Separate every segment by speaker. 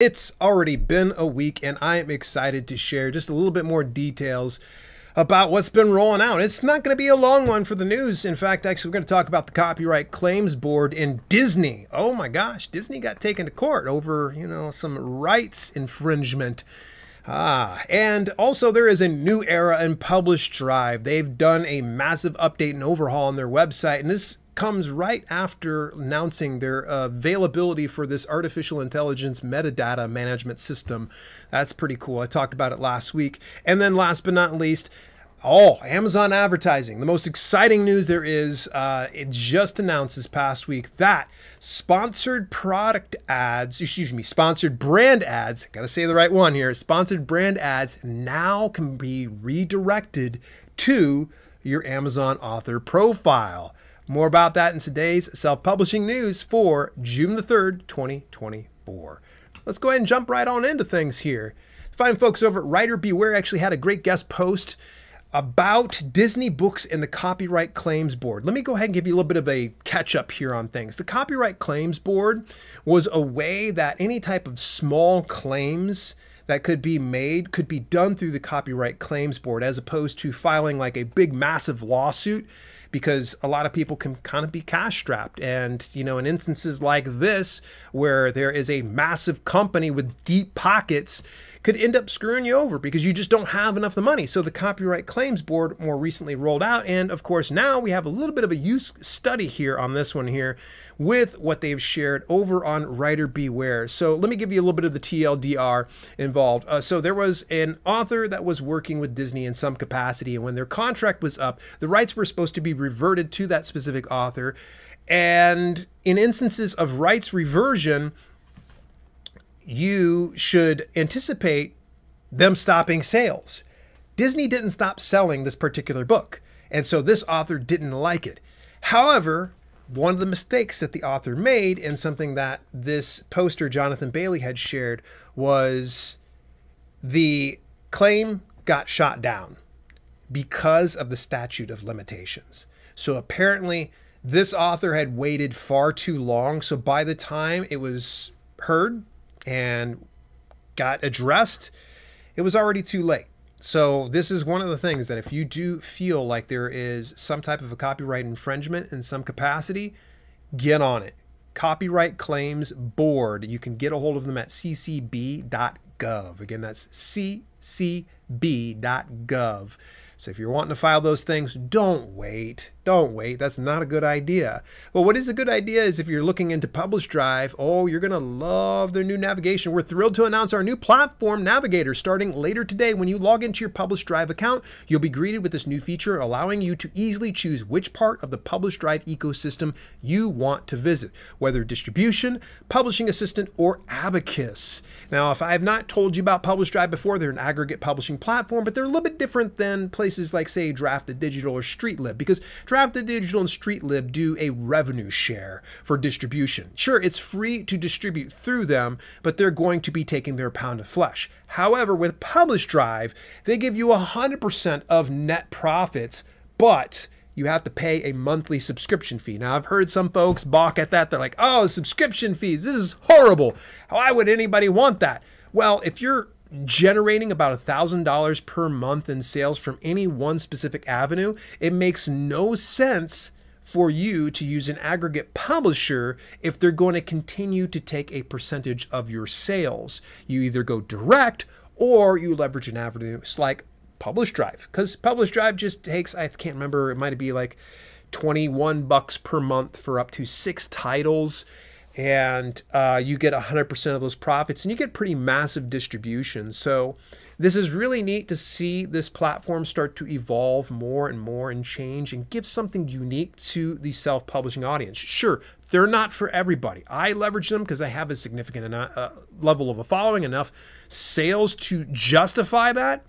Speaker 1: It's already been a week, and I am excited to share just a little bit more details about what's been rolling out. It's not going to be a long one for the news. In fact, actually, we're going to talk about the Copyright Claims Board in Disney. Oh my gosh, Disney got taken to court over, some rights infringement. And also there is a new era in Publish Drive. They've done a massive update and overhaul on their website, and this comes right after announcing their availability for this artificial intelligence metadata management system. That's pretty cool. I talked about it last week. And then last but not least, Amazon advertising. The most exciting news there is, it just announced this past week that sponsored brand ads, got to say the right one here, sponsored brand ads now can be redirected to your Amazon author profile. More about that in today's self-publishing news for June the 3rd, 2024. Let's go ahead and jump right on into things here. Fine folks over at Writer Beware actually had a great guest post about Disney books and the Copyright Claims Board. Let me go ahead and give you a little bit of a catch up here on things. The Copyright Claims Board was a way that any type of small claims that could be made could be done through the Copyright Claims Board, as opposed to filing like a big massive lawsuit, because a lot of people can kind of be cash strapped. And, in instances like this, where there is a massive company with deep pockets, could end up screwing you over because you just don't have enough of the money. So the Copyright Claims Board more recently rolled out. And of course, now we have a little bit of a use study here on this one here with what they've shared over on Writer Beware. So let me give you a little bit of the TLDR involved. So there was an author that was working with Disney in some capacity, and when their contract was up, the rights were supposed to be reverted to that specific author. And in instances of rights reversion, you should anticipate them stopping sales. Disney didn't stop selling this particular book, and so this author didn't like it. However, one of the mistakes that the author made, and something that this poster Jonathan Bailey had shared, was the claim got shot down because of the statute of limitations. So apparently this author had waited far too long. So by the time it was heard and got addressed, it was already too late. So this is one of the things that if you do feel like there is some type of a copyright infringement in some capacity, get on it. Copyright Claims Board. You can get a hold of them at ccb.gov. Again, that's ccb.gov. So if you're wanting to file those things, don't wait. Don't wait. That's not a good idea. But what is a good idea is if you're looking into Publish Drive, you're going to love their new navigation. We're thrilled to announce our new platform navigator starting later today. When you log into your Publish Drive account, you'll be greeted with this new feature allowing you to easily choose which part of the Publish Drive ecosystem you want to visit, whether distribution, publishing assistant, or Abacus. Now, if I have not told you about Publish Drive before, they're an aggregate publishing platform, but they're a little bit different than places like, say, Draft2Digital or StreetLib, because Draft2Digital and StreetLib do a revenue share for distribution. Sure, it's free to distribute through them, but they're going to be taking their pound of flesh. However, with Publish Drive, they give you 100% of net profits, but you have to pay a monthly subscription fee. Now, I've heard some folks balk at that. They're like, subscription fees, this is horrible. Why would anybody want that? Well, if you're generating about $1,000 per month in sales from any one specific avenue, it makes no sense for you to use an aggregate publisher if they're going to continue to take a percentage of your sales. You either go direct or you leverage an avenue like Publish Drive, because Publish Drive just takes, I can't remember, it might be like $21 per month for up to 6 titles. And you get 100% of those profits, and you get pretty massive distribution. So this is really neat to see this platform start to evolve more and more and change and give something unique to the self-publishing audience. Sure, they're not for everybody. I leverage them because I have a significant level of a following, enough sales to justify that.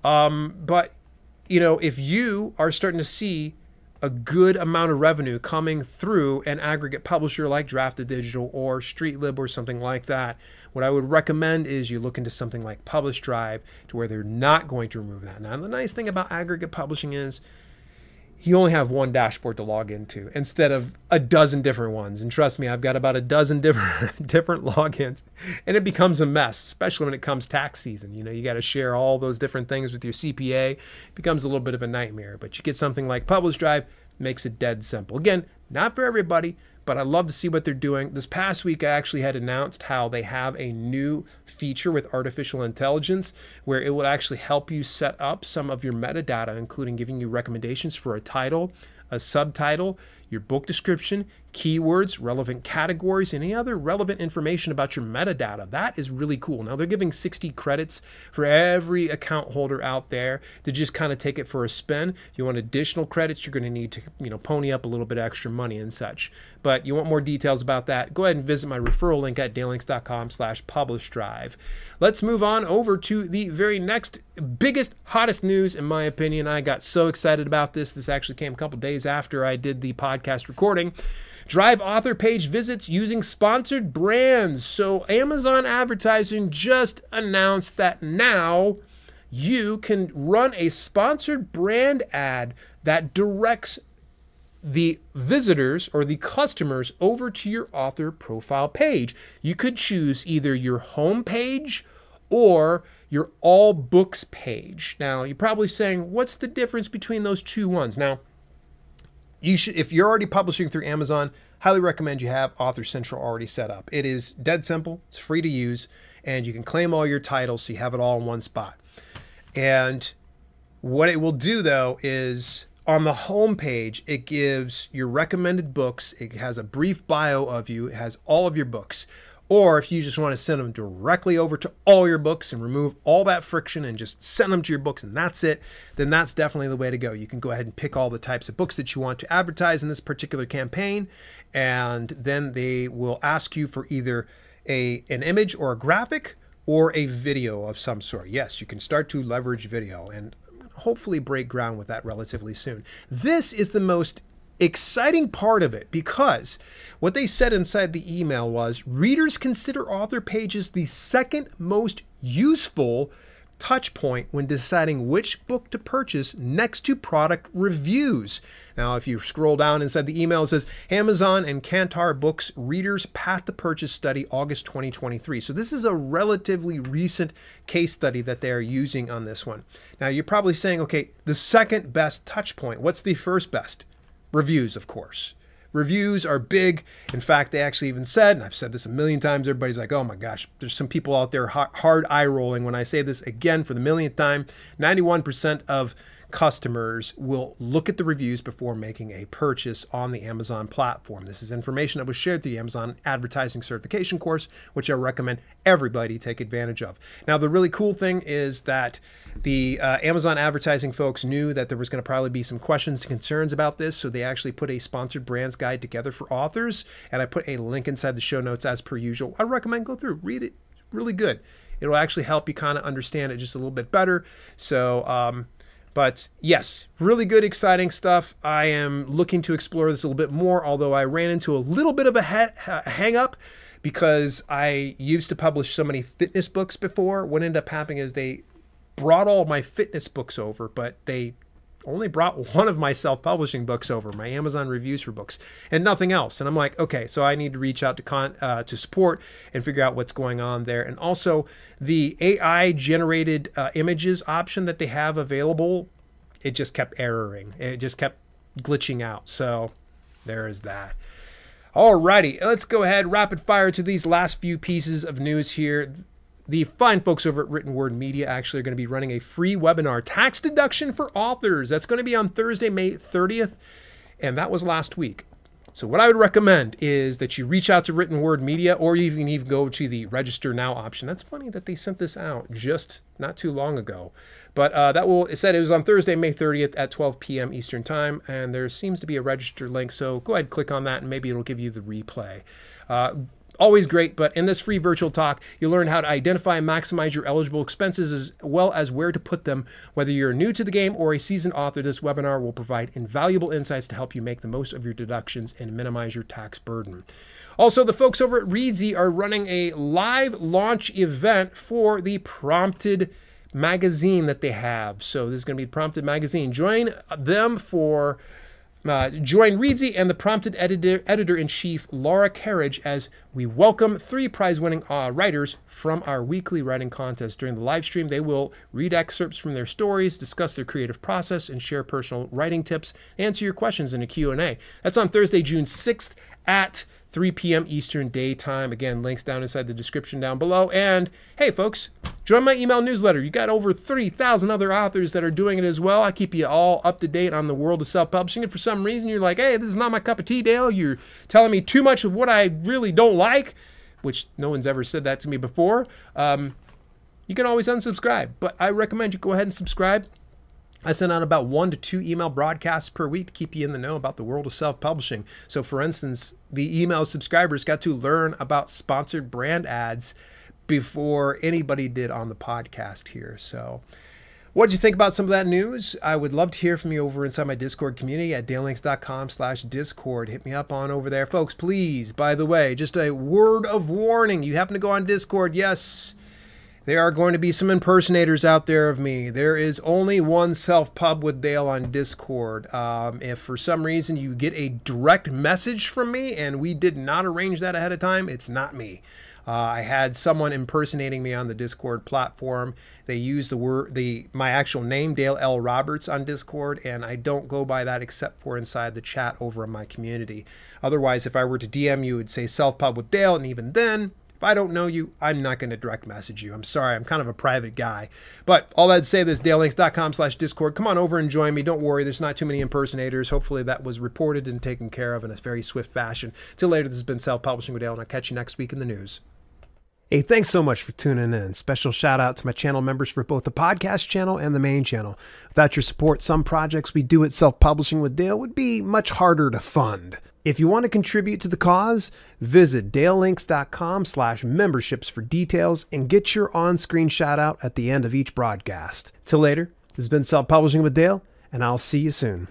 Speaker 1: But, if you are starting to see a good amount of revenue coming through an aggregate publisher like Draft2Digital or StreetLib or something like that, what I would recommend is you look into something like Publish Drive, to where they're not going to remove that. Now, the nice thing about aggregate publishing is you only have one dashboard to log into instead of a dozen different ones. And trust me, I've got about a dozen different logins, and it becomes a mess, especially when it comes tax season. You know, you got to share all those different things with your CPA. It becomes a little bit of a nightmare, but you get something like Publish Drive, makes it dead simple. Again, not for everybody, but I love to see what they're doing. This past week, I actually had announced how they have a new feature with artificial intelligence where it will actually help you set up some of your metadata, including giving you recommendations for a title, a subtitle, your book description, keywords, relevant categories, any other relevant information about your metadata. That is really cool. Now, they're giving 60 credits for every account holder out there to just kind of take it for a spin. If you want additional credits, you're going to need to, you know, pony up a little bit of extra money and such. But you want more details about that, go ahead and visit my referral link at daylinks.com/publishdrive. Let's move on over to the very next biggest, hottest news, in my opinion. I got so excited about this. This actually came a couple days after I did the podcast recording. Drive author page visits using sponsored brands. So Amazon Advertising just announced that now you can run a sponsored brand ad that directs the visitors or the customers over to your author profile page. You could choose either your home page or your all books page. Now, you're probably saying, what's the difference between those two ones? Now, you should, if you're already publishing through Amazon, highly recommend you have Author Central already set up. It is dead simple, it's free to use, and you can claim all your titles so you have it all in one spot. And what it will do though is on the home page, it gives your recommended books. It has a brief bio of you. It has all of your books. Or if you just want to send them directly over to all your books and remove all that friction and just send them to your books and that's it, then that's definitely the way to go. You can go ahead and pick all the types of books that you want to advertise in this particular campaign, and then they will ask you for either an image or a graphic or a video of some sort. Yes, you can start to leverage video and hopefully break ground with that relatively soon. This is the most exciting part of it because what they said inside the email was readers consider author pages the second most useful touch point when deciding which book to purchase next to product reviews. Now, if you scroll down inside the email, it says Amazon and Kantar Books Readers Path to Purchase Study, August 2023. So this is a relatively recent case study that they are using on this one. Now, you're probably saying, okay, the second best touch point, what's the first best? Reviews, of course. Reviews are big. In fact, they actually even said, and I've said this a million times, everybody's like, oh my gosh, there's some people out there hard eye rolling when I say this again for the millionth time. 91% of customers will look at the reviews before making a purchase on the Amazon platform. This is information that was shared through the Amazon Advertising Certification course, which I recommend everybody take advantage of. Now, the really cool thing is that the Amazon Advertising folks knew that there was going to probably be some questions and concerns about this, so they actually put a sponsored brands guide together for authors, and I put a link inside the show notes as per usual. I recommend go through, read it, really good. It'll actually help you kind of understand it just a little bit better. So, but yes, really good, exciting stuff. I am looking to explore this a little bit more, although I ran into a little bit of a hang up because I used to publish so many fitness books before. What ended up happening is they brought all my fitness books over, but they only brought one of my self-publishing books over, my Amazon reviews for books, and nothing else. And I'm like, okay, so I need to reach out to support and figure out what's going on there. And also the AI generated images option that they have available, it just kept erroring. It just kept glitching out. So there is that. Alrighty, let's go ahead, rapid fire to these last few pieces of news here. The fine folks over at Written Word Media actually are going to be running a free webinar, tax deduction for authors. That's going to be on Thursday, May 30th, and that was last week. So what I would recommend is that you reach out to Written Word Media, or you can even go to the Register Now option. That's funny that they sent this out just not too long ago. But it said it was on Thursday, May 30th at 12 p.m. Eastern Time, and there seems to be a register link. So go ahead, click on that, and maybe it'll give you the replay. Always great, but in this free virtual talk, you'll learn how to identify and maximize your eligible expenses as well as where to put them. Whether you're new to the game or a seasoned author, this webinar will provide invaluable insights to help you make the most of your deductions and minimize your tax burden. Also, the folks over at Reedsy are running a live launch event for the Prompted magazine that they have. So this is going to be Prompted Magazine. Join them for... join Reedsy and the Prompted Editor-in-Chief Laura Carriage as we welcome 3 prize-winning writers from our weekly writing contest. During the live stream, they will read excerpts from their stories, discuss their creative process, and share personal writing tips, answer your questions in a Q&A. That's on Thursday, June 6th at 3 p.m. Eastern Daytime. Again, links down inside the description down below. And hey, folks, join my email newsletter. You got over 3,000 other authors that are doing it as well. I keep you all up to date on the world of self-publishing. And for some reason, you're like, hey, this is not my cup of tea, Dale. You're telling me too much of what I really don't like, which no one's ever said that to me before. You can always unsubscribe, but I recommend you go ahead and subscribe. I send out about 1 to 2 email broadcasts per week to keep you in the know about the world of self-publishing. So for instance, the email subscribers got to learn about sponsored brand ads before anybody did on the podcast here. So what did you think about some of that news? I would love to hear from you over inside my Discord community at dalelinks.com/Discord. Hit me up on over there. Folks, please, by the way, just a word of warning. You happen to go on Discord, yes, there are going to be some impersonators out there of me. There is only one Self-Pub with Dale on Discord. If for some reason you get a direct message from me and we did not arrange that ahead of time, it's not me. I had someone impersonating me on the Discord platform. They used my actual name, Dale L. Roberts, on Discord, and I don't go by that except for inside the chat over in my community. Otherwise, if I were to DM you, it would say Self-Pub with Dale, and even then, if I don't know you, I'm not going to direct message you. I'm sorry. I'm kind of a private guy. But all that to say, this dalelinks.com/Discord. Come on over and join me. Don't worry. There's not too many impersonators. Hopefully that was reported and taken care of in a very swift fashion. Till later, this has been Self-Publishing with Dale, and I'll catch you next week in the news. Hey, thanks so much for tuning in. Special shout out to my channel members for both the podcast channel and the main channel. Without your support, some projects we do at Self-Publishing with Dale would be much harder to fund. If you want to contribute to the cause, visit dalelinks.com/memberships for details and get your on-screen shout out at the end of each broadcast. Till later, this has been Self-Publishing with Dale, and I'll see you soon.